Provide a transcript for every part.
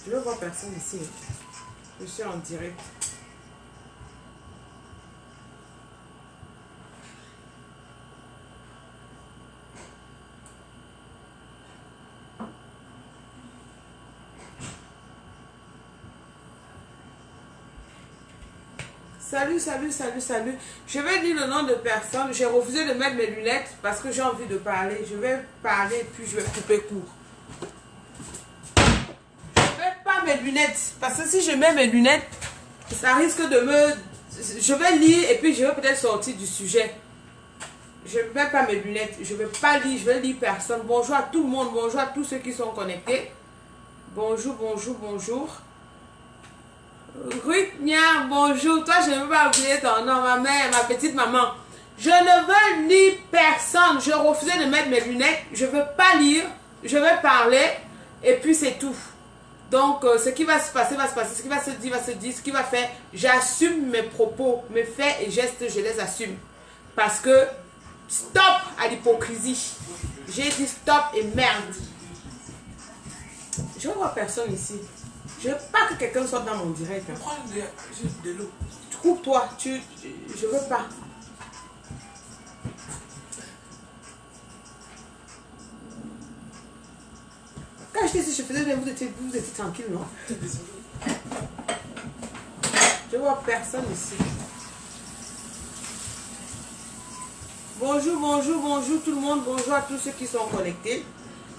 Je ne vois personne ici. Je suis en direct. Salut, salut, salut, salut. Je vais dire le nom de personne. J'ai refusé de mettre mes lunettes parce que j'ai envie de parler. Je vais parler et puis je vais couper court. Je ne mets pas mes lunettes parce que si je mets mes lunettes, ça risque de me... Je vais lire et puis je vais peut-être sortir du sujet. Je ne mets pas mes lunettes. Je ne vais pas lire, je vais lire personne. Bonjour à tout le monde. Bonjour à tous ceux qui sont connectés. Bonjour, bonjour, bonjour. Ruthnia, bonjour. Toi, je ne veux pas oublier ton nom, ma mère, ma petite maman. Je ne veux lire personne. Je refusais de mettre mes lunettes. Je ne veux pas lire. Je vais parler. Et puis, c'est tout. Donc, ce qui va se passer, va se passer. Ce qui va se dire, va se dire. Ce qui va faire, j'assume mes propos, mes faits et gestes, je les assume. Parce que, stop à l'hypocrisie. J'ai dit stop et merde. Je ne vois personne ici. Je ne veux pas que quelqu'un soit dans mon direct. Hein. Prends de l'eau. Coupe-toi. Je ne veux pas. Quand j'étais ici, je faisais bien, vous étiez tranquille, non? Je ne vois personne ici. Bonjour, bonjour, bonjour tout le monde. Bonjour à tous ceux qui sont connectés.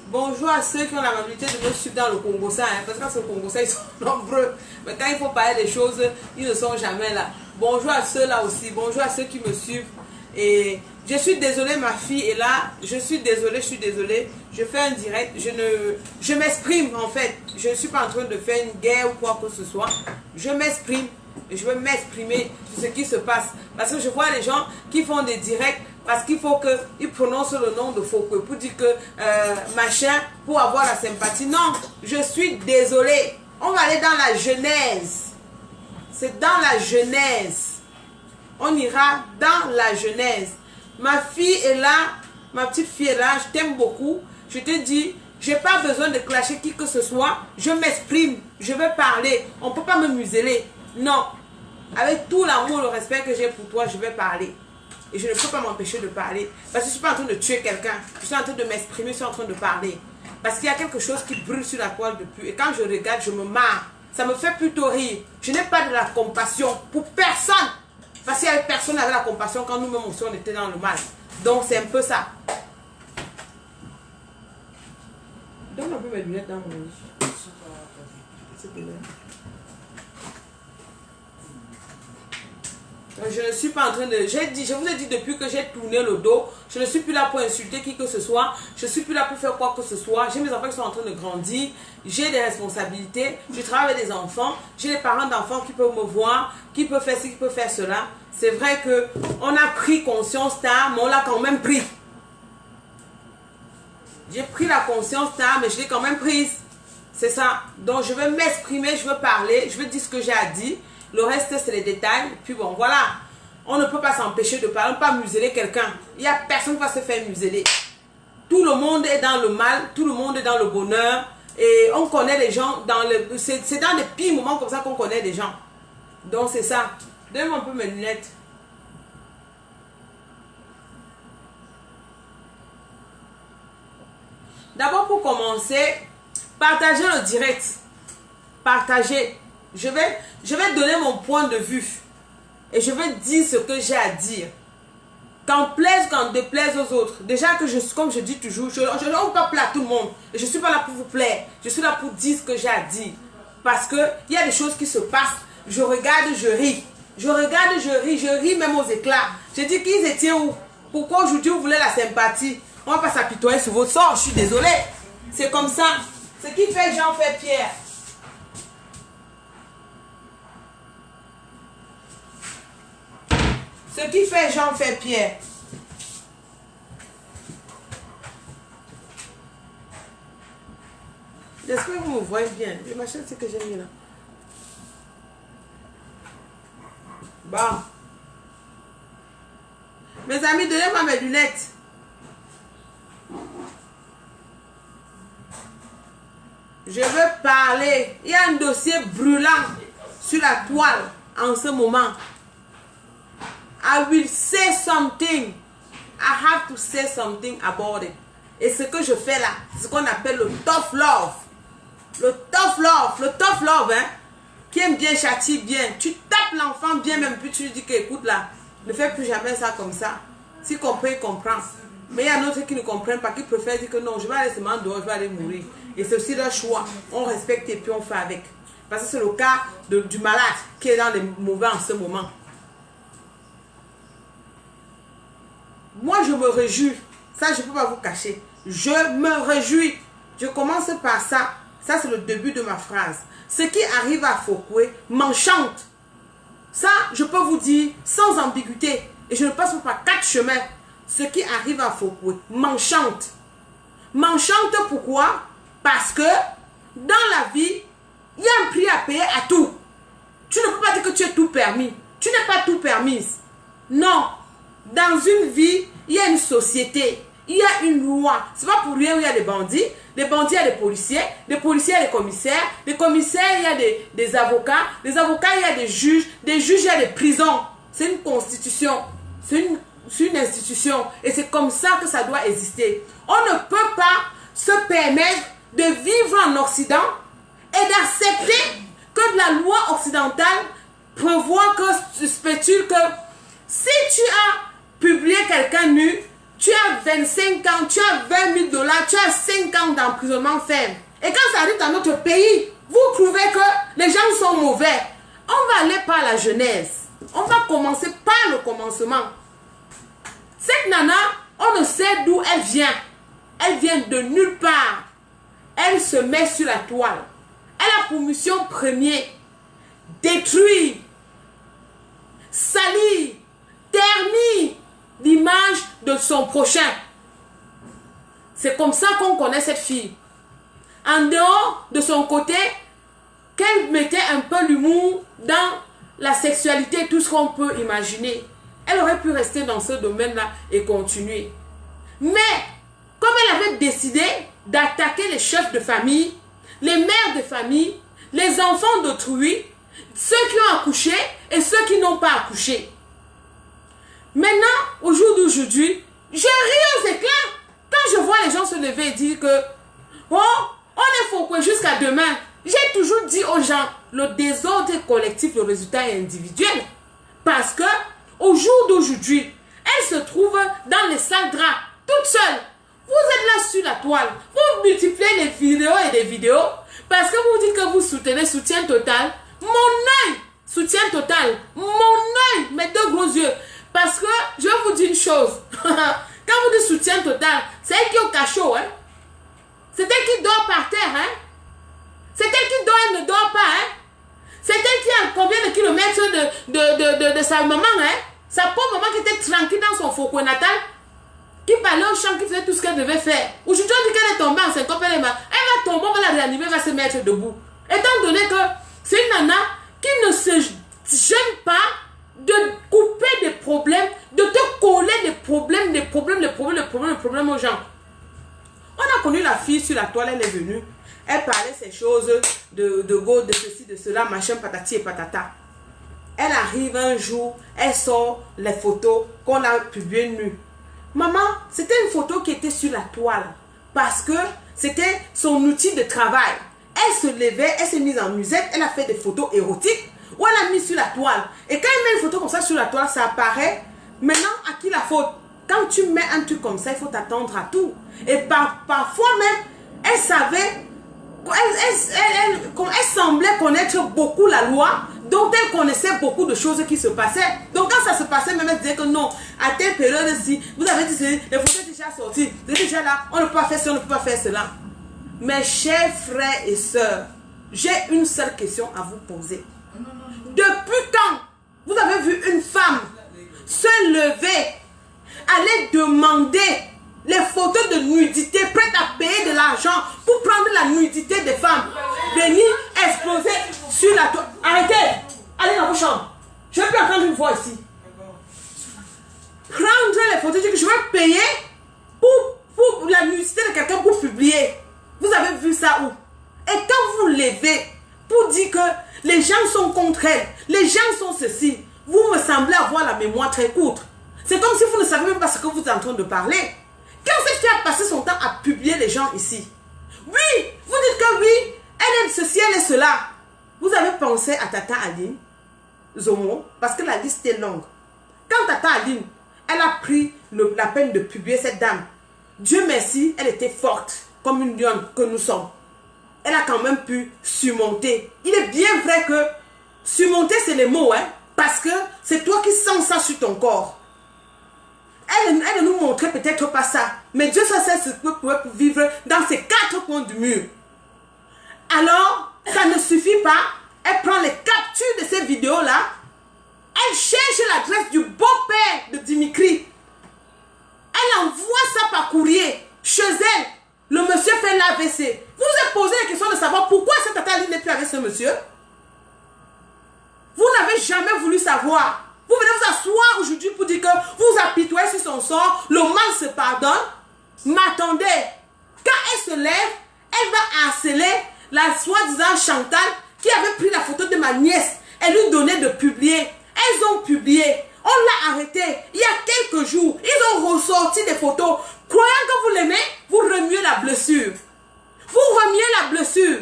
Bonjour à ceux qui ont l'amabilité de me suivre dans le Congo, ça, hein, parce que dans le Congo, ça, ils sont nombreux. Mais quand il faut parler des choses, ils ne sont jamais là. Bonjour à ceux-là aussi. Bonjour à ceux qui me suivent. Et je suis désolée, ma fille est là. Je suis désolée, je suis désolée. Je fais un direct. Je m'exprime, en fait. Je ne suis pas en train de faire une guerre ou quoi que ce soit. Je m'exprime. Et je veux m'exprimer sur ce qui se passe. Parce que je vois les gens qui font des directs parce qu'il faut qu'ils prononcent le nom de Foucault pour dire que machin, pour avoir la sympathie. Non, je suis désolée. On va aller dans la genèse. C'est dans la genèse. On ira dans la genèse. Ma fille est là, ma petite fille est là, je t'aime beaucoup. Je te dis, je n'ai pas besoin de clasher qui que ce soit. Je m'exprime, je veux parler. On ne peut pas me museler. Non. Avec tout l'amour, le respect que j'ai pour toi, je vais parler. Et je ne peux pas m'empêcher de parler. Parce que je ne suis pas en train de tuer quelqu'un. Je suis en train de m'exprimer, je suis en train de parler. Parce qu'il y a quelque chose qui brûle sur la toile depuis. Et quand je regarde, je me marre. Ça me fait plutôt rire. Je n'ai pas de la compassion pour personne. Parce qu'il y avait personne qui avait la compassion quand nous-mêmes aussi on était dans le mal. Donc c'est un peu ça. Donne un peu mes lunettes dans mon lit. C'est bien. Je ne suis pas en train de... Je vous ai dit depuis que j'ai tourné le dos, je ne suis plus là pour insulter qui que ce soit, je ne suis plus là pour faire quoi que ce soit. J'ai mes enfants qui sont en train de grandir, j'ai des responsabilités, je travaille avec des enfants, j'ai des parents d'enfants qui peuvent me voir, qui peuvent faire ci, qui peuvent faire cela. C'est vrai qu'on a pris conscience tard, mais on l'a quand même pris. J'ai pris la conscience tard, mais je l'ai quand même prise. C'est ça. Donc je veux m'exprimer, je veux parler, je veux dire ce que j'ai à dire. Le reste, c'est les détails. Puis bon, voilà. On ne peut pas s'empêcher de parler, on ne peut pas museler quelqu'un. Il n'y a personne qui va se faire museler. Tout le monde est dans le mal, tout le monde est dans le bonheur. Et on connaît les gens dans le... C'est dans les pires moments comme ça qu'on connaît les gens. Donc c'est ça. Donne-moi un peu mes lunettes. D'abord, pour commencer, partagez le direct. Partagez. Je vais donner mon point de vue. Et je vais dire ce que j'ai à dire. Qu'en plaise, qu'en déplaise aux autres. Déjà que comme je dis toujours, je ne veux pas plaire à tout le monde. Et je ne suis pas là pour vous plaire. Je suis là pour dire ce que j'ai à dire. Parce qu'il y a des choses qui se passent. Je regarde, je ris. Je regarde, je ris même aux éclats. Je dis qu'ils étaient où? Pourquoi aujourd'hui vous voulez la sympathie? On ne va pas s'apitoyer sur votre sort. Je suis désolée. C'est comme ça. Ce qui fait Jean fait Pierre. Ce qui fait Jean fait Pierre. J'espère que vous me voyez bien. Le machin, c'est que j'ai mis là. Bon. Mes amis, donnez-moi mes lunettes. Je veux parler. Il y a un dossier brûlant sur la toile en ce moment. I will say something. I have to say something about it. Et ce que je fais là, c'est ce qu'on appelle le tough love. Le tough love. Le tough love, hein. Qui aime bien, châtie bien. Tu tapes l'enfant bien même, puis tu lui dis que écoute là, ne fais plus jamais ça comme ça. S'il comprend, il comprend. Mais il y a d'autres qui ne comprennent pas, qui préfèrent dire que non, je vais aller seulement dehors, je vais aller mourir. Et c'est aussi leur choix. On respecte et puis on fait avec. Parce que c'est le cas du malade qui est dans les mauvais en ce moment. Moi, je me réjouis. Ça, je ne peux pas vous cacher. Je me réjouis. Je commence par ça. Ça, c'est le début de ma phrase. Ce qui arrive à Foucault m'enchante. Ça, je peux vous dire sans ambiguïté. Et je ne passe pas par 4 chemins. Ce qui arrive à Foucault m'enchante. M'enchante pourquoi? Parce que dans la vie, il y a un prix à payer à tout. Tu ne peux pas dire que tu es tout permis. Tu n'es pas tout permise. Non. Dans une vie, il y a une société. Il y a une loi. C'est pas pour rien où il y a des bandits. Des bandits, il y a des policiers. Des policiers, il y a des commissaires. Des commissaires, il y a des avocats. Des avocats, il y a des juges. Des juges, il y a des prisons. C'est une constitution. C'est une institution. Et c'est comme ça que ça doit exister. On ne peut pas se permettre de vivre en Occident et d'accepter que la loi occidentale prévoit que spécule que si tu as publié quelqu'un nu, tu as 25 ans, tu as 20 000 $, tu as 5 ans d'emprisonnement ferme. Et quand ça arrive dans notre pays, vous trouvez que les gens sont mauvais. On va aller par la genèse. On va commencer par le commencement. Cette nana, on ne sait d'où elle vient. Elle vient de nulle part. Elle se met sur la toile. Elle a pour mission première détruire, salir, ternir l'image de son prochain. C'est comme ça qu'on connaît cette fille. En dehors de son côté, qu'elle mettait un peu l'humour dans la sexualité, tout ce qu'on peut imaginer. Elle aurait pu rester dans ce domaine-là et continuer. Mais, comme elle avait décidé d'attaquer les chefs de famille, les mères de famille, les enfants d'autrui, ceux qui ont accouché et ceux qui n'ont pas accouché. Maintenant, au jour d'aujourd'hui, je ris aux éclats quand je vois les gens se lever et dire que oh, on est fouqué jusqu'à demain. J'ai toujours dit aux gens, le désordre est collectif, le résultat est individuel. Parce que au jour d'aujourd'hui, elle se trouve dans les sales draps, toute seule. Vous êtes là sur la toile, vous multipliez les vidéos et des vidéos parce que vous dites que vous soutenez soutien total. Mon œil, soutien total. Mon œil, mes deux gros yeux. Parce que je vais vous dire une chose. Quand vous dites soutien total, c'est elle qui est au cachot. Hein? C'est elle qui dort par terre. Hein? C'est elle qui dort, elle ne dort pas. Hein? C'est elle qui a combien de kilomètres de sa maman. Hein? Sa pauvre maman qui était tranquille dans son faucon natal. Qui parlait au champ, qui faisait tout ce qu'elle devait faire. Aujourd'hui, on dit qu'elle est tombée en syncope, elle va tomber, on va la réanimer, elle va se mettre debout. Étant donné que c'est une nana qui ne se gêne pas de couper des problèmes, de te coller des problèmes aux gens. On a connu la fille sur la toile, elle est venue. Elle parlait ces choses de go, de ceci, de cela, machin, patati et patata. Elle arrive un jour, elle sort les photos qu'on a publiées nues. Maman, c'était une photo qui était sur la toile parce que c'était son outil de travail. Elle se levait, elle s'est mise en musette, elle a fait des photos érotiques ou elle a mis sur la toile. Et quand elle met une photo comme ça sur la toile, ça apparaît. Maintenant, à qui la faute? Quand tu mets un truc comme ça, il faut t'attendre à tout. Et parfois même, elle savait, elle semblait connaître beaucoup la loi, donc elle connaissait beaucoup de choses qui se passaient. Donc quand ça se passait, même elle disait que non, à telle période-ci, vous avez dit, les photos sont déjà sorties, vous êtes déjà là, on ne peut pas faire ça, on ne peut pas faire cela. Mes chers frères et sœurs, j'ai une seule question à vous poser. Depuis quand vous avez vu une femme se lever, aller demander les photos de nudité, prête à payer de l'argent pour prendre la nudité des femmes, venir exploser sur la toile? Arrêtez, allez dans vos chambres. Je ne veux plus entendre une voix ici. Prendre les photos, que je vais payer pour la nudité de quelqu'un pour publier. Vous avez vu ça où? Et quand vous levez pour dire que les gens sont contre elle, les gens sont ceci, vous me semblez avoir la mémoire très courte. C'est comme si vous ne savez même pas ce que vous êtes en train de parler. Quand cette fille a passé son temps à publier les gens ici, oui, vous dites que oui, elle est ceci, elle est cela. Vous avez pensé à Tata Aline Zomo, parce que la liste est longue. Quand Tata Aline, elle a pris la peine de publier cette dame, Dieu merci, elle était forte, comme une lionne que nous sommes. Elle a quand même pu surmonter. Il est bien vrai que surmonter, c'est les mots, hein, parce que c'est toi qui sens ça sur ton corps. Elle ne nous montrait peut-être pas ça, mais Dieu sait ce que vous pouvez vivre dans ces 4 coins du mur. Alors, ça ne suffit pas. Elle prend les captures de ces vidéos-là. Elle cherche l'adresse du beau-père de Dimitri. Elle envoie ça par courrier chez elle. Le monsieur fait l'AVC. Vous vous êtes posé la question de savoir pourquoi cette Tata n'est plus avec ce monsieur. Vous n'avez jamais voulu savoir. Vous venez vous asseoir aujourd'hui pour dire que vous apitoyez sur son sort, le mal se pardonne. Mais attendez, quand elle se lève, elle va harceler la soi-disant Chantal qui avait pris la photo de ma nièce. Elle lui donnait de publier. Elles ont publié. On l'a arrêté il y a quelques jours. Ils ont ressorti des photos. Croyant que vous l'aimez, vous remuez la blessure. Vous remuez la blessure.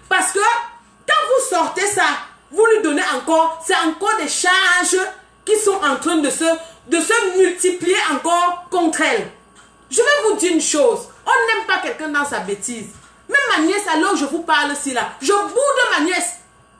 Parce que quand vous sortez ça, vous lui donnez encore, c'est encore des charges qui sont en train de se multiplier encore contre elle. Je vais vous dire une chose. On n'aime pas quelqu'un dans sa bêtise. Même ma nièce, alors je vous parle ici là, je boude ma nièce.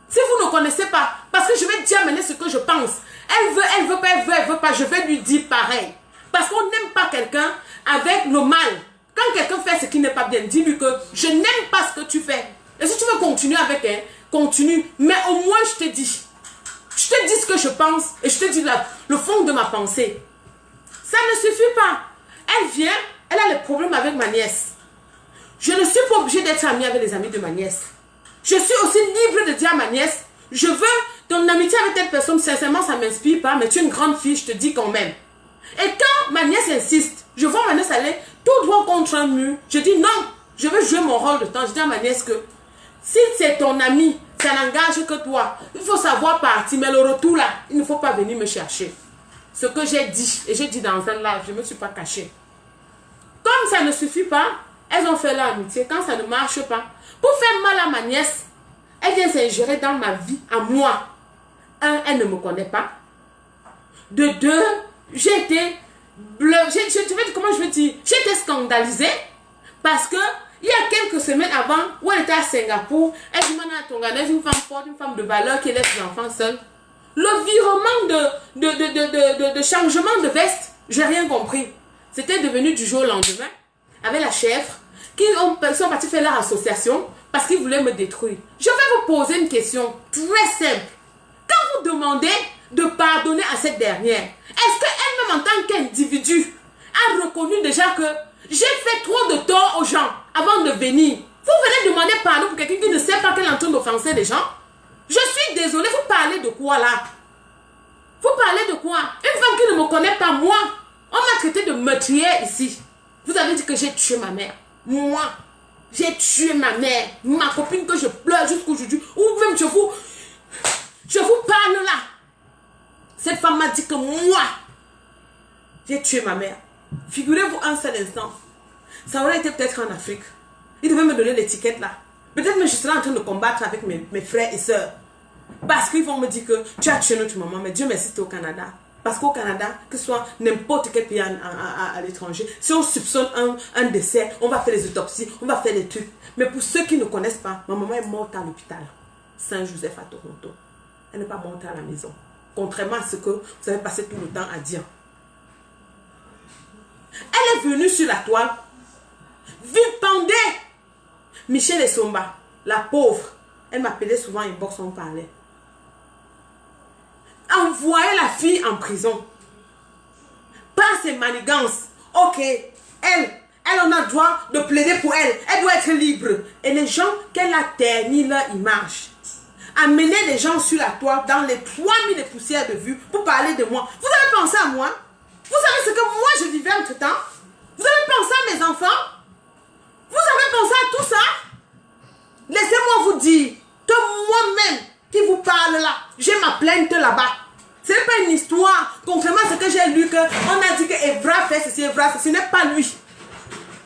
Si vous ne connaissez pas, parce que je vais dire à ma nièce ce que je pense. Elle veut pas, je vais lui dire pareil. Parce qu'on n'aime pas quelqu'un avec le mal. Quand quelqu'un fait ce qui n'est pas bien, dis-lui que je n'aime pas ce que tu fais. Et si tu veux continuer avec elle, continue. Mais au moins je te dis. Je te dis ce que je pense et je te dis le fond de ma pensée. Ça ne suffit pas. Elle vient, elle a des problèmes avec ma nièce. Je ne suis pas obligée d'être amie avec les amis de ma nièce. Je suis aussi libre de dire à ma nièce, je veux ton amitié avec telle personne, sincèrement ça ne m'inspire pas, mais tu es une grande fille, je te dis quand même. Et quand ma nièce insiste, je vois ma nièce aller tout droit contre un mur, je dis non, je veux jouer mon rôle de temps. Je dis à ma nièce que si c'est ton ami, ça n'engage que toi. Il faut savoir partir, mais le retour là, il ne faut pas venir me chercher. Ce que j'ai dit, et j'ai dit dans un live, je ne me suis pas cachée. Comme ça ne suffit pas, elles ont fait leur amitié. Quand ça ne marche pas, pour faire mal à ma nièce, elle vient s'ingérer dans ma vie, à moi. Un, elle ne me connaît pas. De deux, j'ai été comment je vais dire, j'ai été scandalisée parce que il y a quelques semaines avant, où elle était à Singapour, elle dit maintenant à Tongana, une femme forte, une femme de valeur qui laisse ses enfants seuls. Le virement de changement de veste, j'ai rien compris. C'était devenu du jour au lendemain, avec la chèvre, qui sont partis faire leur association parce qu'ils voulaient me détruire. Je vais vous poser une question très simple. Quand vous demandez de pardonner à cette dernière, est-ce qu'elle-même en tant qu'individu a reconnu déjà que j'ai fait trop de tort aux gens avant de venir? Vous venez demander pardon pour quelqu'un qui ne sait pas qu'elle est en train d'offenser les gens? Je suis désolée, vous parlez de quoi là? Vous parlez de quoi? Une femme qui ne me connaît pas, moi, on m'a traité de meurtrière ici. Vous avez dit que j'ai tué ma mère. Moi, j'ai tué ma mère, ma copine que je pleure jusqu'aujourd'hui. Ou même je vous parle là. Cette femme m'a dit que moi, j'ai tué ma mère. Figurez-vous un seul instant. Ça aurait été peut-être en Afrique. Ils devaient me donner l'étiquette là. Peut-être que je serais en train de combattre avec mes frères et sœurs. Parce qu'ils vont me dire que tu as tué notre maman. Mais Dieu merci, c'était au Canada. Parce qu'au Canada, que ce soit n'importe quel pays à l'étranger, si on soupçonne un décès, on va faire les autopsies, on va faire les trucs. Mais pour ceux qui ne connaissent pas, ma maman est morte à l'hôpital Saint-Joseph à Toronto. Elle n'est pas morte à la maison. Contrairement à ce que vous avez passé tout le temps à dire. Elle est venue sur la toile, vilipendée. Michel Essomba, la pauvre, elle m'appelait souvent inbox, on parlait. Envoyer la fille en prison. Par ses manigances. Ok, elle en a le droit de plaider pour elle. Elle doit être libre. Et les gens qu'elle a terni leur image. Amener les gens sur la toile dans les 3000 poussières de vue pour parler de moi. Vous avez pensé à moi? Vous savez ce que moi je vivais entre temps? Vous avez pensé à mes enfants? Vous avez pensé à tout ça? Laissez-moi vous dire que moi-même qui vous parle là, j'ai ma plainte là-bas. Ce n'est pas une histoire. Concrètement, ce que j'ai lu, on a dit que Evra fait ceci, Evra, ce n'est pas lui.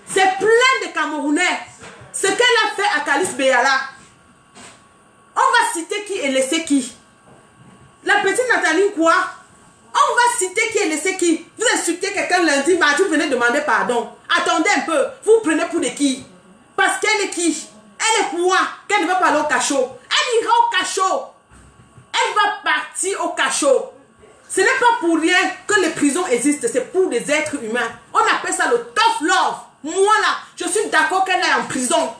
C'est plein de Camerounais. Ce qu'elle a fait à Kalis Beyala, on va citer qui et laisser qui. La petite Nathalie quoi? On va citer qui et laisser qui. Vous insultez quelqu'un lundi, mardi, vous venez demander pardon. Attendez un peu, vous prenez pour des qui? Parce qu'elle est qui? Elle est quoi? Qu'elle ne va pas aller au cachot. Elle ira au cachot. Elle va partir au cachot. Ce n'est pas pour rien que les prisons existent. C'est pour des êtres humains. On appelle ça le tough love. Moi là, je suis d'accord qu'elle est en prison.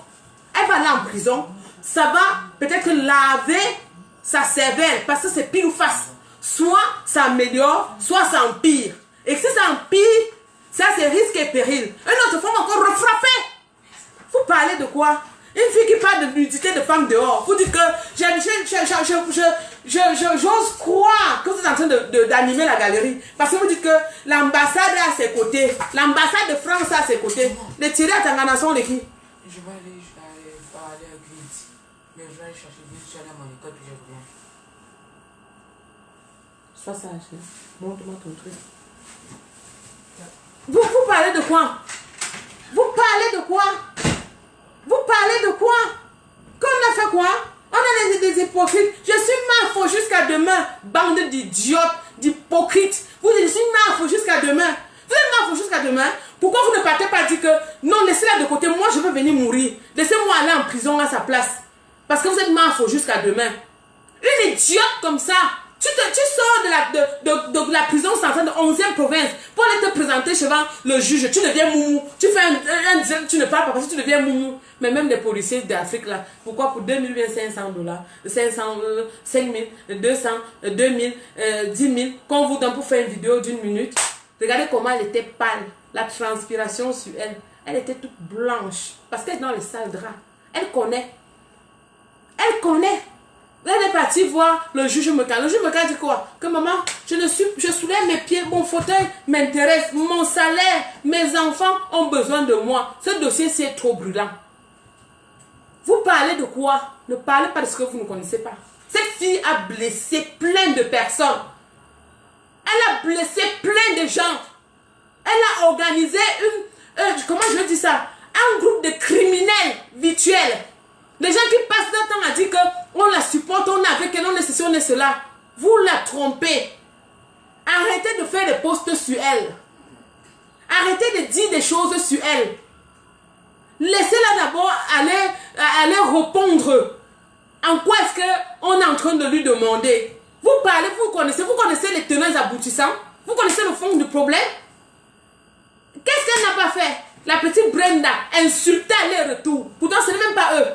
Elle va aller en prison. Ça va peut-être laver sa cervelle. Parce que c'est pile ou face. Soit ça améliore, soit ça empire. Et si ça empire, ça c'est risque et péril. Une autre fois encore refrapper. Vous parlez de quoi? Une fille qui parle de nudité de femme dehors. Vous dites que j'ose croire que vous êtes en train d'animer la galerie. Parce que vous dites que l'ambassade est à ses côtés. L'ambassade de France est à ses côtés. Les tirés à Tangana sont les qui? Je vais aller parler à Grid. Mais je vais aller chercher Grid. Je vais aller à mon école puis je reviens. Sois sage. Montre-moi ton truc. Vous parlez de quoi? Vous parlez de quoi? Vous parlez de quoi? Qu'on a fait quoi? On a des hypocrites. Je suis marfo jusqu'à demain. Bande d'idiotes, d'hypocrites. Vous dites, je suis marfo jusqu'à demain. Vous êtes marfo jusqu'à demain. Pourquoi vous ne partez pas dire que non, laissez-la de côté. Moi, je veux venir mourir. Laissez-moi aller en prison à sa place. Parce que vous êtes marfo jusqu'à demain. Une idiote comme ça. Tu sors de la prison centrale de 11e province pour aller te présenter devant le juge. Tu deviens moumou. Tu fais un tu ne parles pas parce que tu deviens moumou. Mais même les policiers d'Afrique là, pourquoi pour 2500 $, 500, 5000, 200, 2000, 10 000, qu'on vous donne pour faire une vidéo d'une minute. Regardez comment elle était pâle. La transpiration sur elle. Elle était toute blanche. Parce qu'elle est dans les sales draps. Elle connaît. Elle connaît. Elle est partie voir le juge Mekan. Le juge Mekan dit quoi? Que maman, je soulève mes pieds, mon fauteuil m'intéresse, mon salaire, mes enfants ont besoin de moi. Ce dossier-ci est trop brûlant. Vous parlez de quoi? Ne parlez pas de ce que vous ne connaissez pas. Cette fille a blessé plein de personnes. Elle a blessé plein de gens. Elle a organisé comment je dis ça? Un groupe de criminels virtuels. Les gens qui passent leur temps à dire qu'on la supporte, on est avec elle, on est ceci, on est cela. Vous la trompez. Arrêtez de faire des posts sur elle. Arrêtez de dire des choses sur elle. Laissez-la d'abord aller répondre. En quoi est-ce qu'on est en train de lui demander? Vous parlez, vous connaissez les tenants aboutissants? Vous connaissez le fond du problème? Qu'est-ce qu'elle n'a pas fait? La petite Brenda insultait les retours. Pourtant, ce n'est même pas eux.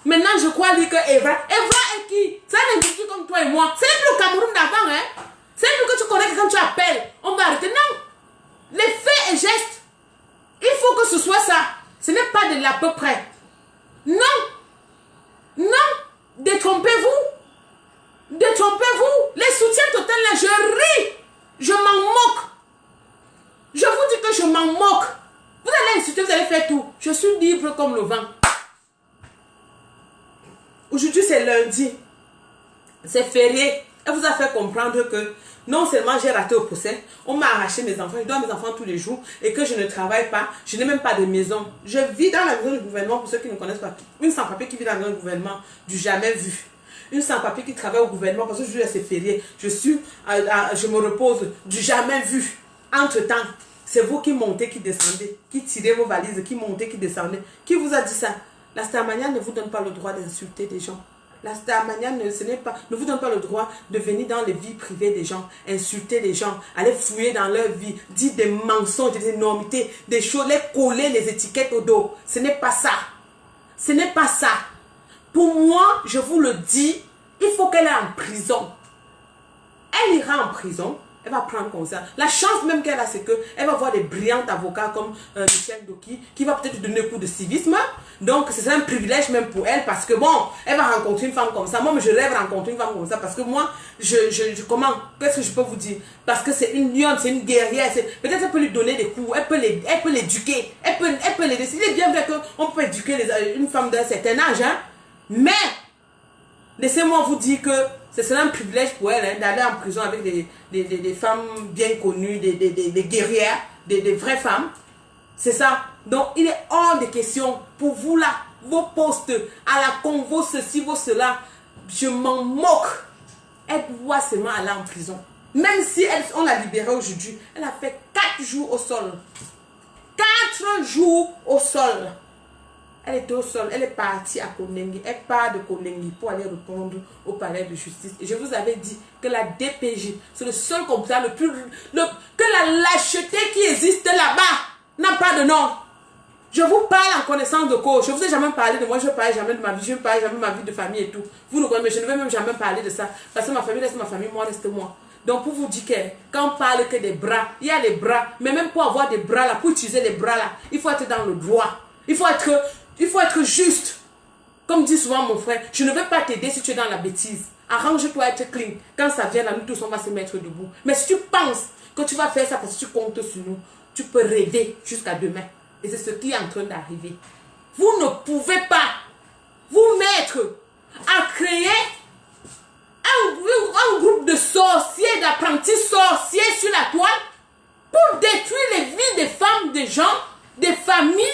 Maintenant, je crois dire que Evra est qui? C'est un individu comme toi et moi. C'est plus le Cameroun d'avant, hein? C'est plus que tu connais que quand tu appelles, on va arrêter. Non! Les faits et gestes, il faut que ce soit ça. Ce n'est pas de l'à peu près. Non! Non! Détrompez-vous! Détrompez-vous! Les soutiens totaux là, je ris! Je m'en moque! Je vous dis que je m'en moque! Vous allez insulter, vous allez faire tout. Je suis libre comme le vent. Aujourd'hui, c'est lundi. C'est férié. Elle vous a fait comprendre que non seulement j'ai raté au procès, on m'a arraché mes enfants, je dois mes enfants tous les jours et que je ne travaille pas, je n'ai même pas de maison. Je vis dans la maison du gouvernement, pour ceux qui ne connaissent pas. Une sans-papier qui vit dans la maison du gouvernement, du jamais vu. Une sans-papier qui travaille au gouvernement parce que aujourd'hui c'est férié. Je me repose, du jamais vu. Entre-temps, c'est vous qui montez, qui descendez, qui tirez vos valises, qui montez, qui descendez. Qui vous a dit ça? La Starmania ne vous donne pas le droit d'insulter des gens. La Starmania ne vous donne pas le droit de venir dans les vies privées des gens, insulter les gens, aller fouiller dans leur vie, dire des mensonges, des énormités, des choses, les coller les étiquettes au dos. Ce n'est pas ça. Ce n'est pas ça. Pour moi, je vous le dis, il faut qu'elle aille en prison. Elle ira en prison. Elle va prendre comme ça. La chance même qu'elle a, c'est qu'elle va voir des brillants avocats comme Michel Doki, qui va peut-être lui donner un coup de civisme. Donc, c'est un privilège même pour elle, parce que bon, elle va rencontrer une femme comme ça. Moi, je rêve rencontrer une femme comme ça, parce que moi, comment, qu'est-ce que je peux vous dire? Parce que c'est une lionne, c'est une guerrière. Peut-être elle peut lui donner des coups, elle peut l'éduquer, elle peut l'aider. Il est bien vrai qu'on peut éduquer une femme d'un certain âge, hein? Mais, laissez-moi vous dire que c'est un privilège pour elle hein, d'aller en prison avec des femmes bien connues, des guerrières, des vraies femmes. C'est ça. Donc, il est hors de question pour vous là, vos postes à la con, vos ceci, vos cela. Je m'en moque. Elle doit seulement aller en prison. Même si on l'a libérée aujourd'hui, elle a fait 4 jours au sol. 4 jours au sol. Elle était au sol, elle est partie à Konengi. Elle part de Konengi pour aller répondre au palais de justice. Et je vous avais dit que la DPJ, c'est le seul commissariat que la lâcheté qui existe là-bas n'a pas de nom. Je vous parle en connaissance de cause. Je ne vous ai jamais parlé de moi, je ne parle jamais de ma vie, je ne parle jamais de ma vie de famille et tout. Vous ne connaissez, mais je ne vais même jamais parler de ça. Parce que ma famille reste ma famille, moi reste moi. Donc pour vous dire que quand on parle que des bras, il y a les bras. Mais même pour avoir des bras là, pour utiliser les bras là, il faut être dans le droit. Il faut être juste. Comme dit souvent mon frère, je ne vais pas t'aider si tu es dans la bêtise. Arrange-toi à être clean. Quand ça vient là, nous tous on va se mettre debout. Mais si tu penses que tu vas faire ça parce que tu comptes sur nous, tu peux rêver jusqu'à demain. Et c'est ce qui est en train d'arriver. Vous ne pouvez pas vous mettre à créer un groupe de sorciers, d'apprentis sorciers sur la toile pour détruire les vies des femmes, des gens, des familles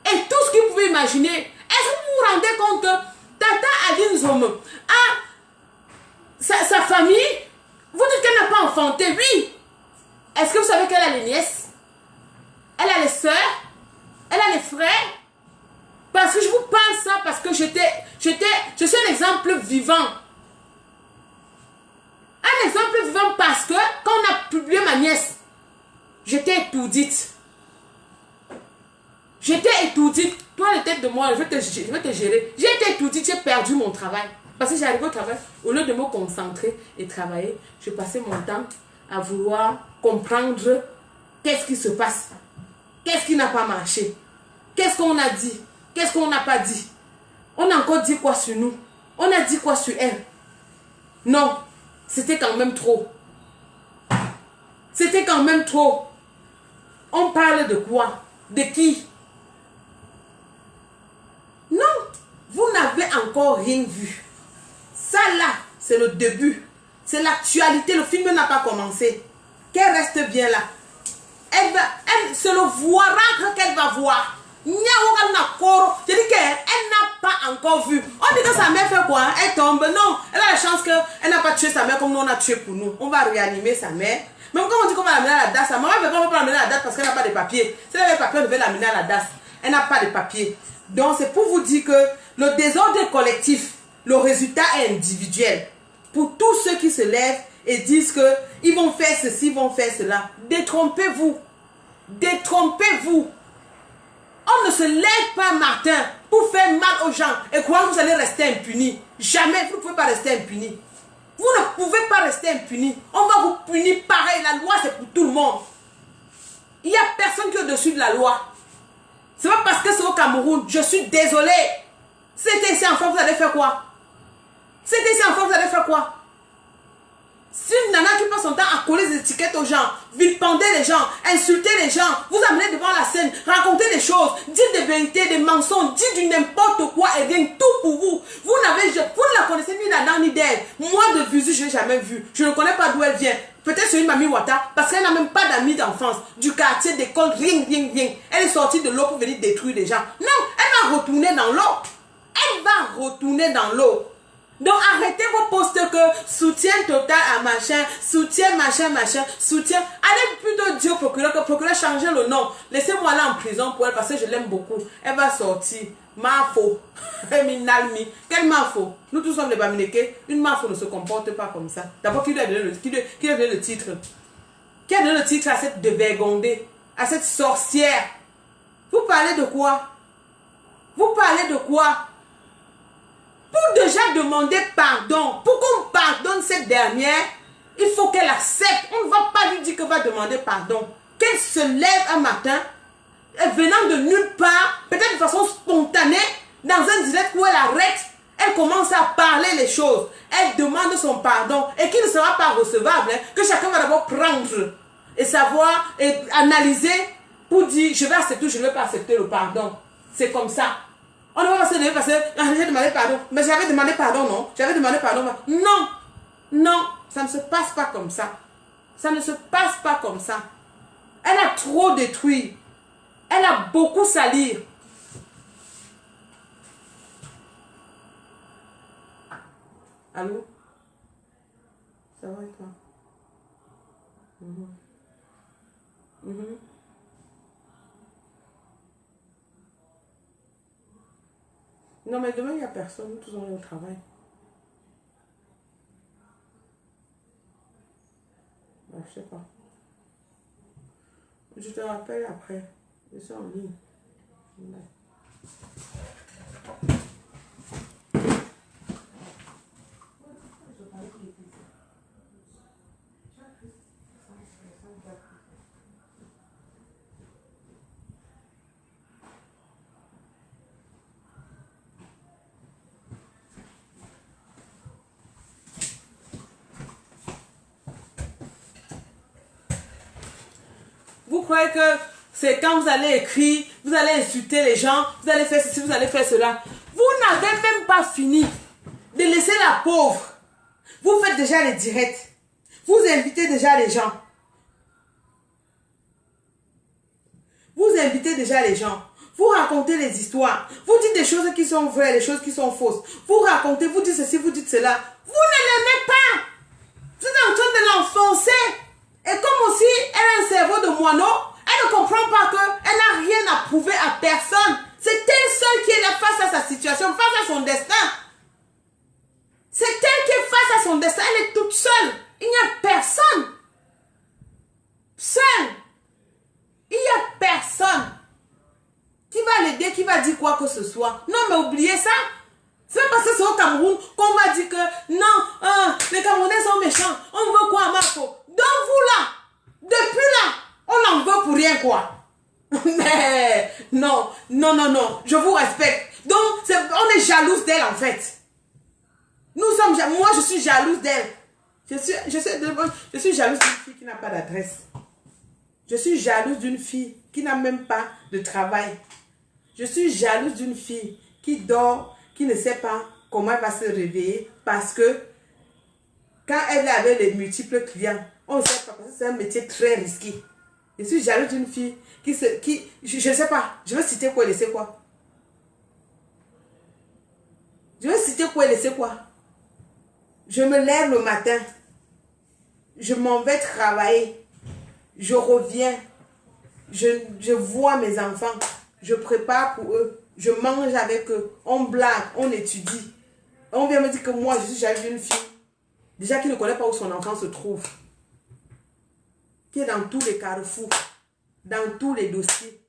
et tout ce que vous pouvez imaginer. Est-ce que vous vous rendez compte que Tata Aline Zome a sa famille, vous dites qu'elle n'a pas enfanté, oui. Est-ce que vous savez qu'elle a les nièces? Elle a les sœurs? Elle a les frères? Parce que je vous parle ça parce que je suis un exemple vivant. Un exemple vivant parce que quand on a publié ma nièce, j'étais étourdite. J'étais étourdite. Toi, la tête de moi, je vais te gérer. J'ai été étourdite, j'ai perdu mon travail. Parce que j'arrivais au travail, au lieu de me concentrer et travailler, je passais mon temps à vouloir comprendre qu'est-ce qui se passe. Qu'est-ce qui n'a pas marché? Qu'est-ce qu'on a dit? Qu'est-ce qu'on n'a pas dit? On a encore dit quoi sur nous? On a dit quoi sur elle? Non, c'était quand même trop. C'était quand même trop. On parle de quoi? De qui? Non, vous n'avez encore rien vu. Ça là, c'est le début. C'est l'actualité, le film n'a pas commencé. Qu'elle reste bien là. C'est le voiracle qu'elle va voir. Je dis qu'elle n'a pas encore vu. On dit que sa mère fait quoi? Elle tombe. Non, elle a la chance qu'elle n'a pas tué sa mère comme nous on a tué pour nous. On va réanimer sa mère. Même quand on dit qu'on va l'amener à la DAS, sa maman ne veut pas l'amener à la DAS parce qu'elle n'a pas de papier. Si elle avait des papiers, on devait l'amener à la DAS. Elle n'a pas de papier. Donc c'est pour vous dire que le désordre est collectif. Le résultat est individuel. Pour tous ceux qui se lèvent et disent qu'ils vont faire ceci, ils vont faire cela. Détrompez-vous. Détrompez-vous. On ne se lève pas matin pour faire mal aux gens et croire que vous allez rester impunis. Jamais, vous ne pouvez pas rester impunis. Vous ne pouvez pas rester impunis. On va vous punir pareil. La loi, c'est pour tout le monde. Il n'y a personne qui est au-dessus de la loi. C'est pas parce que c'est au Cameroun. Je suis désolé. C'était ici en France, vous allez faire quoi? C'était ici en France, vous allez faire quoi? Si une nana qui passe son temps à coller des étiquettes aux gens, vilipender les gens, insulter les gens, vous amener devant la scène, raconter des choses, dire des vérités, des mensonges, dire du n'importe quoi et rien, tout pour vous. Vous ne la connaissez ni là-dedans ni d'elle. Moi de visu, je ne l'ai jamais vue. Je ne connais pas d'où elle vient. Peut-être c'est une mamie Wata, parce qu'elle n'a même pas d'amis d'enfance, du quartier, d'école, rien. Elle est sortie de l'eau pour venir détruire les gens. Non, elle va retourner dans l'eau. Elle va retourner dans l'eau. Donc arrêtez vos postes que soutien total à machin, soutien machin, soutien. Allez plutôt dire au procureur que le procureur change le nom. Laissez-moi là en prison pour elle parce que je l'aime beaucoup. Elle va sortir. Mafo. Quel mafo? Nous tous sommes les Bamileke. Une mafo ne se comporte pas comme ça. D'abord, qui lui a donné le titre? Qui a donné le titre à cette dévergondée, à cette sorcière? Vous parlez de quoi? Vous parlez de quoi? Pour déjà demander pardon, pour qu'on pardonne cette dernière, il faut qu'elle accepte. On ne va pas lui dire qu'elle va demander pardon. Qu'elle se lève un matin, venant de nulle part, peut-être de façon spontanée, dans un direct où elle arrête, elle commence à parler les choses. Elle demande son pardon et qui ne sera pas recevable, hein, que chacun va d'abord prendre et savoir et analyser pour dire je vais accepter ou je ne vais pas accepter le pardon. C'est comme ça. On ne va pas se lever parce que j'ai demandé pardon. Mais j'avais demandé pardon, non? J'avais demandé pardon. Non, non, ça ne se passe pas comme ça. Ça ne se passe pas comme ça. Elle a trop détruit. Elle a beaucoup sali. Allô? Ça va et toi? Non, mais demain, il n'y a personne. Nous tous, on est au travail. Je sais pas. Je te rappelle après. Je suis en ligne. Ouais. Vous croyez que c'est quand vous allez écrire, vous allez insulter les gens, vous allez faire ceci, vous allez faire cela. Vous n'avez même pas fini de laisser la pauvre. Vous faites déjà les directs. Vous invitez déjà les gens. Vous invitez déjà les gens. Vous racontez les histoires. Vous dites des choses qui sont vraies, des choses qui sont fausses. Vous racontez, vous dites ceci, vous dites cela. Vous ne l'aimez pas. Vous êtes en train de l'enfoncer. Et comme aussi, elle a un cerveau de moineau, elle ne comprend pas qu'elle n'a rien à prouver à personne. C'est elle seule qui est là face à sa situation, face à son destin. C'est elle qui est face à son destin, elle est toute seule. Il n'y a personne. Seule. Il n'y a personne qui va l'aider, qui va dire quoi que ce soit. Non, mais oubliez ça. C'est parce que c'est au Cameroun qu'on va dire que non, les Camerounais sont méchants. On veut quoi à Marco? Donc vous là, depuis là, on en veut pour rien quoi. Mais non, non, non, non, je vous respecte. Donc on est jalouse d'elle en fait. Nous sommes, moi je suis jalouse d'elle. Je suis jalouse d'une fille qui n'a pas d'adresse. Je suis jalouse d'une fille qui n'a même pas de travail. Je suis jalouse d'une fille qui dort, qui ne sait pas comment elle va se réveiller parce que quand elle est avec les multiples clients, on ne sait pas parce que c'est un métier très risqué. Je suis jalouse d'une fille je ne sais pas, je veux citer quoi et laisser quoi. Je veux citer quoi et laisser quoi. Je me lève le matin, je m'en vais travailler, je reviens, je vois mes enfants, je prépare pour eux, je mange avec eux, on blague, on étudie. On vient me dire que moi je suis jalouse d'une fille, déjà qui ne connaît pas où son enfant se trouve, qui est dans tous les carrefours, dans tous les dossiers.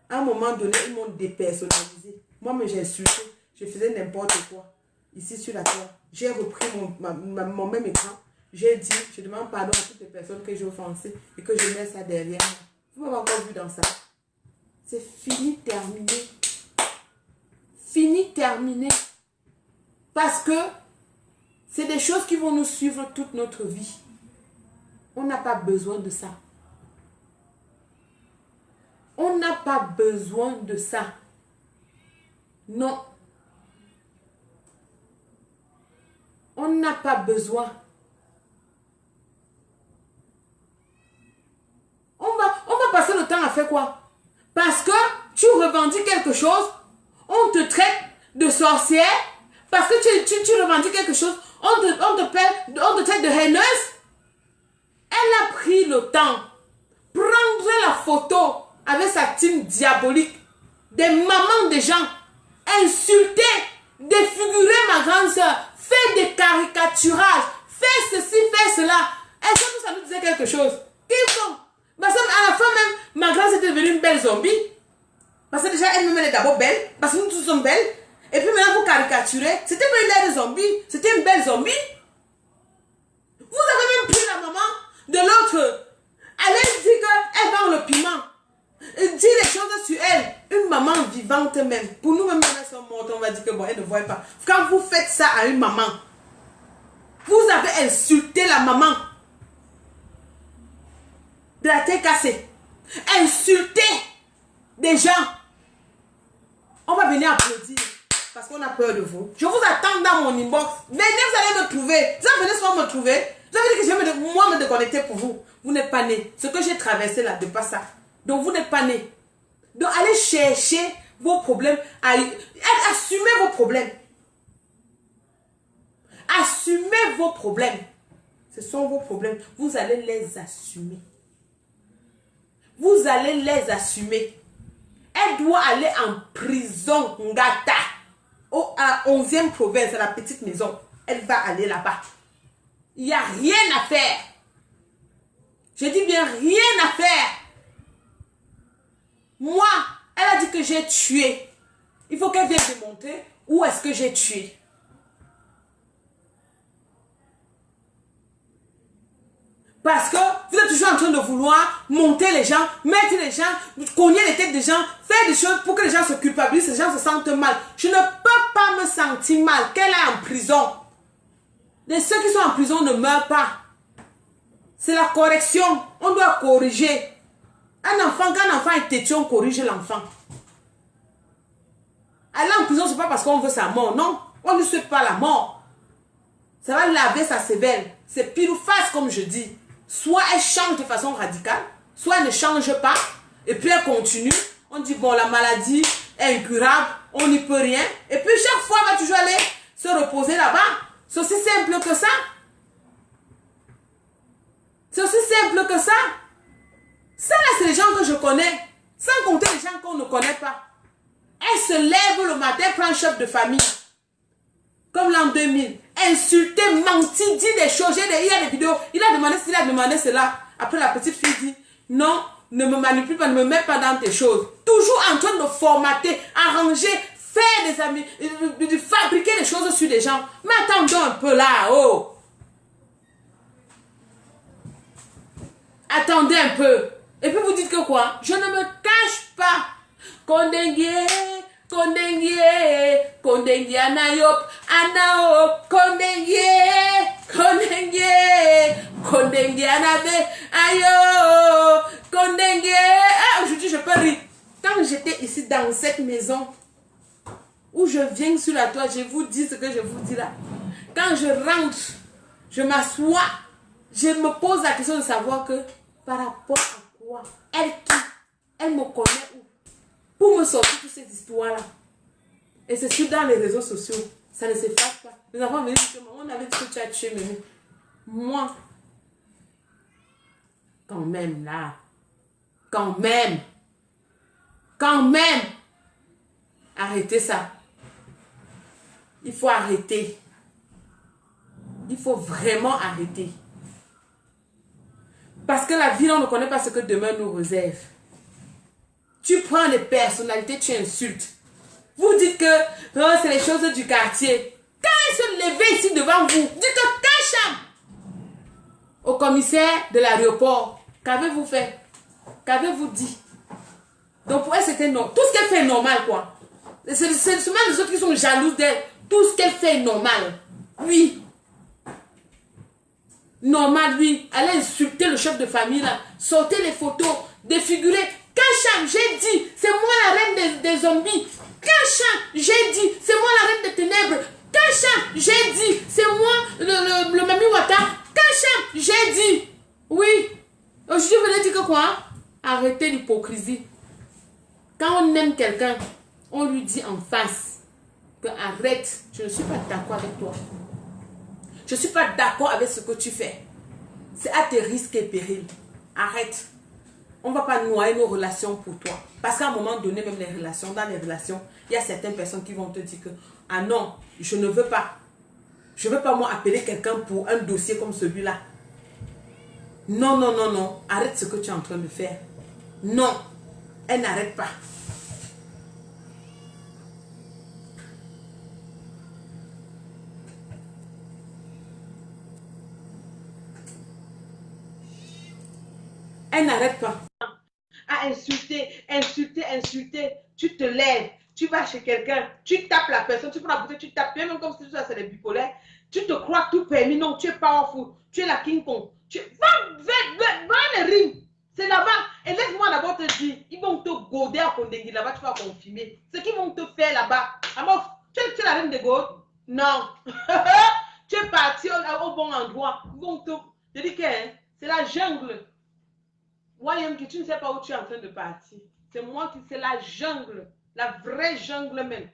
À un moment donné, ils m'ont dépersonnalisé. Moi, j'ai insulté, je faisais n'importe quoi. Ici sur la terre, j'ai repris mon même écran. J'ai dit, je demande pardon à toutes les personnes que j'ai offensées et que je mets ça derrière moi. Vous m'avez encore vu dans ça. C'est fini, terminé. Fini, terminé. Parce que c'est des choses qui vont nous suivre toute notre vie. On n'a pas besoin de ça. On n'a pas besoin de ça. Non. On n'a pas besoin. On va passer le temps à faire quoi? Parce que tu revendiques quelque chose, on te traite de sorcière. Parce que tu revendiques quelque chose, on te traite de haineuse. Elle a pris le temps prendre la photo avec sa team diabolique, des mamans des gens, insulter, défigurer ma grande soeur, faire des caricaturages, faire ceci, faire cela. Est-ce que ça nous disait quelque chose? Ils font. Parce qu'à la fin même, ma grande était devenue une belle zombie. Parce que déjà, elle-même elle est d'abord belle, parce que nous tous sommes belles. Et puis maintenant, vous caricaturez. C'était pas une belle zombie, c'était une belle zombie. Vous avez même pris la maman de l'autre. Allez dire qu'elle vend le piment. Dire les choses sur elle. Une maman vivante même. Pour nous, même quand elles sont mortes, on va dire que bon, elle ne voit pas. Quand vous faites ça à une maman, vous avez insulté la maman de la tête cassée. Insulté des gens. On va venir applaudir parce qu'on a peur de vous. Je vous attends dans mon inbox. Venez, vous allez me trouver. Vous venez souvent me trouver. Vous avez dit que je vais me déconnecter pour vous. Vous n'êtes pas né. Ce que j'ai traversé là, de pas ça. Donc vous n'êtes pas né. Donc allez chercher vos problèmes. Assumez vos problèmes. Assumez vos problèmes. Ce sont vos problèmes. Vous allez les assumer. Vous allez les assumer. Elle doit aller en prison, Ngata, à la 11e province, à la petite maison. Elle va aller là-bas. Il n'y a rien à faire. Je dis bien rien à faire. Moi, elle a dit que j'ai tué. Il faut qu'elle vienne démontrer où est-ce que j'ai tué. Parce que vous êtes toujours en train de vouloir monter les gens, mettre les gens, cogner les têtes des gens, faire des choses pour que les gens se culpabilisent, les gens se sentent mal. Je ne peux pas me sentir mal qu'elle est en prison. Et ceux qui sont en prison ne meurent pas. C'est la correction. On doit corriger. Un enfant, quand un enfant est têtu, on corrige l'enfant. Aller en prison, ce n'est pas parce qu'on veut sa mort. Non, on ne souhaite pas la mort. Ça va laver sa cervelle. C'est pile ou face, comme je dis. Soit elle change de façon radicale, soit elle ne change pas, et puis elle continue. On dit, bon, la maladie est incurable, on n'y peut rien. Et puis chaque fois, elle va toujours aller se reposer là-bas. C'est aussi simple que ça. C'est aussi simple que ça. Ça, là, c'est les gens que je connais. Sans compter les gens qu'on ne connaît pas. Elle se lève le matin, prend un chef de famille. Comme l'an 2000. Insulter, mentir, dire des choses. Il y a des vidéos. Il a demandé cela, il a demandé cela. Après, la petite fille dit, non, ne me manipule pas, ne me mets pas dans tes choses. Toujours en train de formater, arranger, faire des amis, de fabriquer des choses sur les gens. Mais attendons un peu là, oh. Attendez un peu. Et puis vous dites que quoi? Je ne me cache pas. Kondengue, kondengue, kondengue anayop, anaop, kondengue, kondengue, kondengue anabe, ayo, kondengue. Ah, aujourd'hui je peux rire. Quand j'étais ici dans cette maison, où je viens sur la toile, je vous dis ce que je vous dis là. Quand je rentre, je m'assois, je me pose la question de savoir que par rapport à quoi elle me connaît où? Pour me sortir toutes ces histoires-là. Et c'est sur dans les réseaux sociaux. Ça ne s'efface pas. Les enfants venaient dire que maman, on avait dit que tu as tué Mémé. Moi, quand même là, quand même, arrêtez ça. Il faut arrêter. Il faut vraiment arrêter. Parce que la vie, on ne connaît pas ce que demain nous réserve. Tu prends les personnalités, tu insultes. Vous dites que oh, c'est les choses du quartier. Quand ils se levaient ici devant vous, dites Kacham au commissaire de l'aéroport. Qu'avez-vous fait? Qu'avez-vous dit? Donc pour elle, c'était non. Tout ce qu'elle fait est normal, quoi. C'est seulement les autres qui sont jalouses d'elle. Tout ce qu'elle fait est normal. Oui. Normal, oui. Allez insulter le chef de famille, là. Sortez les photos, défigurer. Kacham, j'ai dit, c'est moi la reine des zombies. Kacham, j'ai dit, c'est moi la reine des ténèbres. Kacham, j'ai dit, c'est moi le Mami Wata. Kacham, j'ai dit. Oui. Aujourd'hui, vous venez dire que quoi? Arrêtez l'hypocrisie. Quand on aime quelqu'un, on lui dit en face que arrête, je ne suis pas d'accord avec toi. Je ne suis pas d'accord avec ce que tu fais. C'est à tes risques et périls. Arrête. On ne va pas noyer nos relations pour toi. Parce qu'à un moment donné, même les relations, dans les relations, il y a certaines personnes qui vont te dire que ah non, je ne veux pas. Je ne veux pas moi appeler quelqu'un pour un dossier comme celui-là. Non, non, non, non. Arrête ce que tu es en train de faire. Non. Elle n'arrête pas. Elle n'arrête pas. À insulter, insulter, insulter. Tu te lèves, tu vas chez quelqu'un, tu tapes la personne, tu prends la bouteille, tu tapes, même comme si ça c'est les bipolaires. Tu te crois tout permis, non, tu es powerful, tu es la King Kong. Va les rings, c'est là-bas. Et laisse-moi d'abord te dire, ils vont te goder à Kondengi là-bas, tu vas confirmer. Ce qu'ils vont te faire là-bas. Alors, tu es la reine de Gaulle? Non. Tu es parti au bon endroit. Je dis que c'est la jungle. Voyons que tu ne sais pas où tu es en train de partir. C'est moi qui sais la jungle. La vraie jungle même.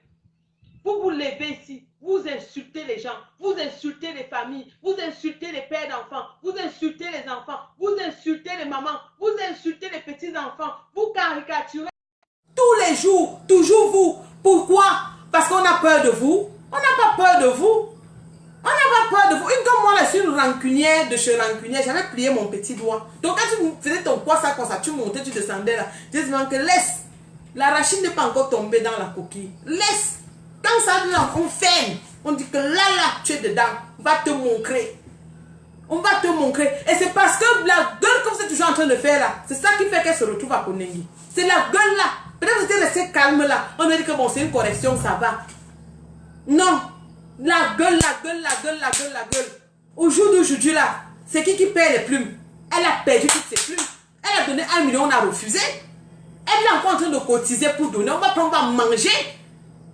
Vous vous levez ici, vous insultez les gens, vous insultez les familles, vous insultez les pères d'enfants, vous insultez les enfants, vous insultez les mamans, vous insultez les petits-enfants, vous caricaturez tous les jours, toujours vous. Pourquoi? Parce qu'on a peur de vous. On n'a pas peur de vous. On n'a pas peur de vous. Une comme moi, là, je suis une rancunière de chez rancunière. J'avais plié mon petit doigt. Donc, quand tu faisais ton poids, ça, comme ça, tu montais, tu descendais là. Je disais que laisse. La racine n'est pas encore tombée dans la coquille. Laisse. Quand ça, on ferme. On dit que là, tu es dedans. On va te montrer. On va te montrer. Et c'est parce que la gueule que vous êtes toujours en train de faire là, c'est ça qui fait qu'elle se retrouve à Kondengi. C'est la gueule là. Peut-être que vous êtes resté calme là. On a dit que bon, c'est une correction, ça va. Non. La gueule, la gueule, la gueule, la gueule, la gueule. Au jour d'aujourd'hui là, c'est qui perd les plumes? Elle a perdu toutes ses plumes. Elle a donné 1 million, on a refusé. Elle est encore en train de cotiser pour donner. On va prendre, on va manger.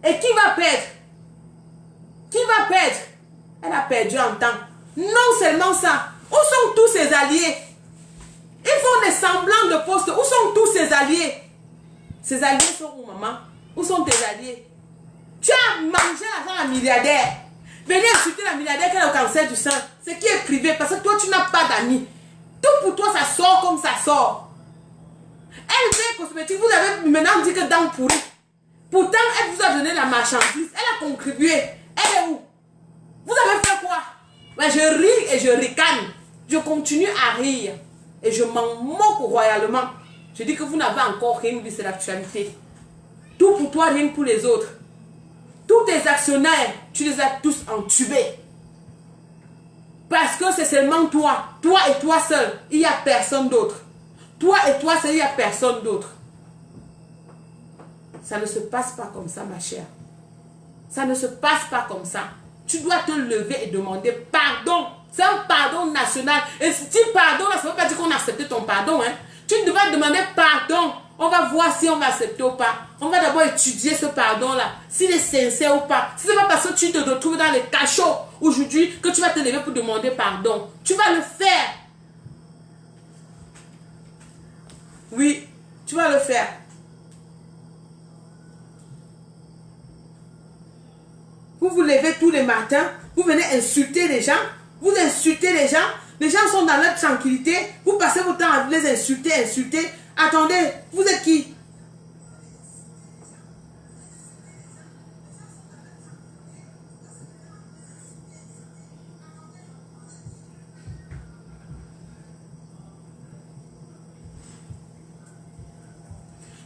Et qui va perdre? Qui va perdre? Elle a perdu en temps. Non seulement ça. Où sont tous ses alliés? Ils font des semblants de poste. Où sont tous ses alliés? Ses alliés sont où, maman? Où sont tes alliés? Tu as mangé l'argent à la milliardaire. Venez insulter la milliardaire qui a le cancer du sein. Ce qui est privé parce que toi, tu n'as pas d'amis. Tout pour toi, ça sort comme ça sort. Elle fait cosmétique. Vous avez maintenant dit que dents pourries. Pourtant, elle vous a donné la marchandise. Elle a contribué. Elle est où? Vous avez fait quoi? Ben, je ris et je ricane. Je continue à rire. Et je m'en moque royalement. Je dis que vous n'avez encore rien vu, c'est l'actualité. Tout pour toi, rien pour les autres. Tous tes actionnaires, tu les as tous entubés. Parce que c'est seulement toi. Toi et toi seul. Il n'y a personne d'autre. Toi et toi seul, il n'y a personne d'autre. Ça ne se passe pas comme ça, ma chère. Ça ne se passe pas comme ça. Tu dois te lever et demander pardon. C'est un pardon national. Et si tu pardonnes, ça ne veut pas dire qu'on a accepté ton pardon. Hein. Tu dois demander pardon. On va voir si on va accepter ou pas. On va d'abord étudier ce pardon-là. S'il est sincère ou pas. Si ce n'est pas parce que tu te retrouves dans les cachots aujourd'hui que tu vas te lever pour demander pardon. Tu vas le faire. Oui, tu vas le faire. Vous vous levez tous les matins, vous venez insulter les gens, vous insultez les gens sont dans leur tranquillité, vous passez votre temps à les insulter. Attendez, vous êtes qui?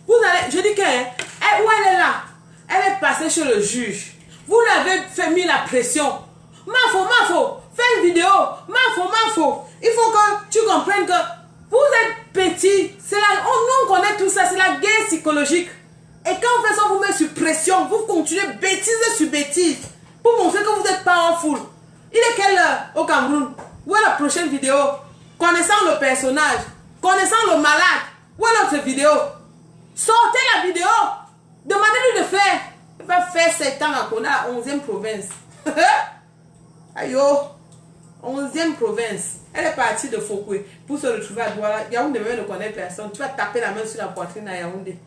Vous allez, je dis que, où elle est là? Elle est passée chez le juge. Vous l'avez fait mis la pression. Mafo, fais une vidéo. Mafo. Il faut que tu comprennes que vous êtes petit. Nous on connaît tout ça. C'est la guerre psychologique. Et quand on fait ça, vous met sur pression. Vous continuez bêtise sur bêtise. Pour montrer que vous êtes powerful. Il est quelle heure au Cameroun? Où est la prochaine vidéo? Connaissant le personnage. Connaissant le malade. Où est notre vidéo? Sortez la vidéo. Demandez-lui de faire. Il va faire 7 ans qu'on a la 11e province. Aïe, 11e province. Elle est partie de Fokoué pour se retrouver à Douala. Yaoundé même ne connaît personne. Tu vas taper la main sur la poitrine à Yaoundé.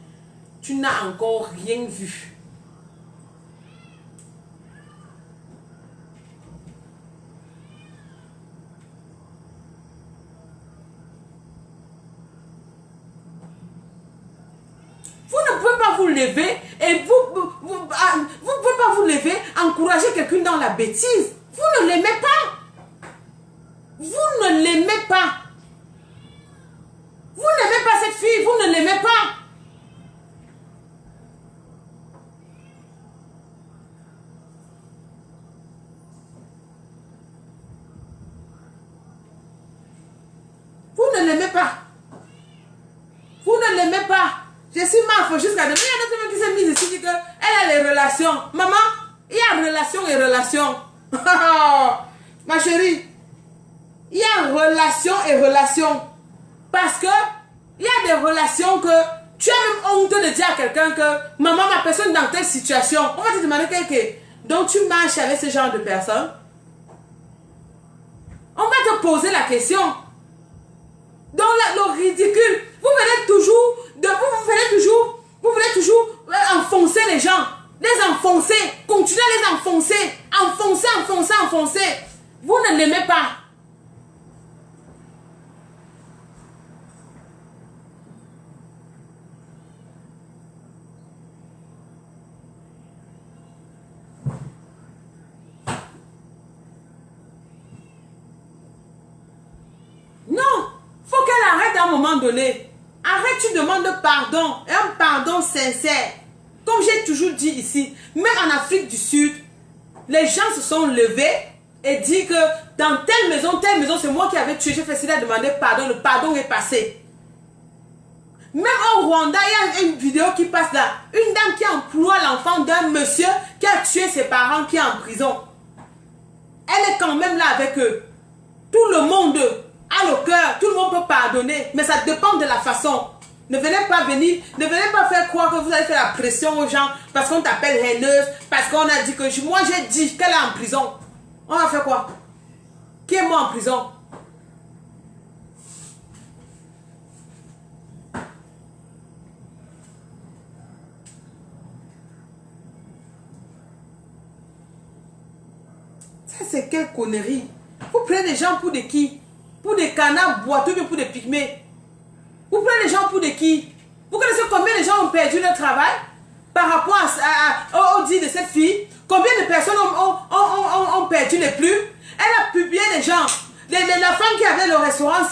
Tu n'as encore rien vu. Vous ne pouvez pas vous lever et vous ne pouvez pas vous lever, encourager quelqu'un dans la bêtise. Vous ne l'aimez pas. Vous ne l'aimez pas. Vous n'aimez pas cette fille, vous ne l'aimez pas. Vous ne l'aimez pas. Vous ne l'aimez pas. Je suis Mafo jusqu'à demain. Il y a d'autres qui s'est mise ici dit qu'elle a les relations. Maman, il y a relation et relation. Ma chérie, il y a relation et relation. Parce que il y a des relations que Tu as même honte de dire à quelqu'un que maman, ma personne dans telle situation. On va te demander donc tu marches avec ce genre de personnes. On va te poser la question. Donc le ridicule, vous voulez toujours enfoncer les gens, les enfoncer, continuer à les enfoncer, enfoncer. Vous ne l'aimez pas. Non, faut qu'elle arrête à un moment donné. Arrête, tu demandes pardon, et un pardon sincère. Comme j'ai toujours dit ici, même en Afrique du Sud, les gens se sont levés et dit que dans telle maison, c'est moi qui avais tué, j'ai fait cela, demander pardon, le pardon est passé. Même au Rwanda, il y a une vidéo qui passe là, une dame qui emploie l'enfant d'un monsieur qui a tué ses parents, qui est en prison. Elle est quand même là avec eux. Tout le monde a le cœur, tout le monde peut pardonner, mais ça dépend de la façon. Ne venez pas venir, ne venez pas faire croire que vous allez faire la pression aux gens parce qu'on t'appelle haineuse, parce qu'on a dit que moi j'ai dit qu'elle est en prison. On va faire quoi? Qui est mort en prison? Ça c'est quelle connerie? Vous prenez des gens pour de qui? Pour des canards boiteux ou pour des pygmées? Vous prenez les gens pour de qui? Vous connaissez combien de gens ont perdu leur travail par rapport au dit de cette fille? Combien de personnes ont perdu les plumes? Elle a publié les gens. La femme qui avait le restaurant,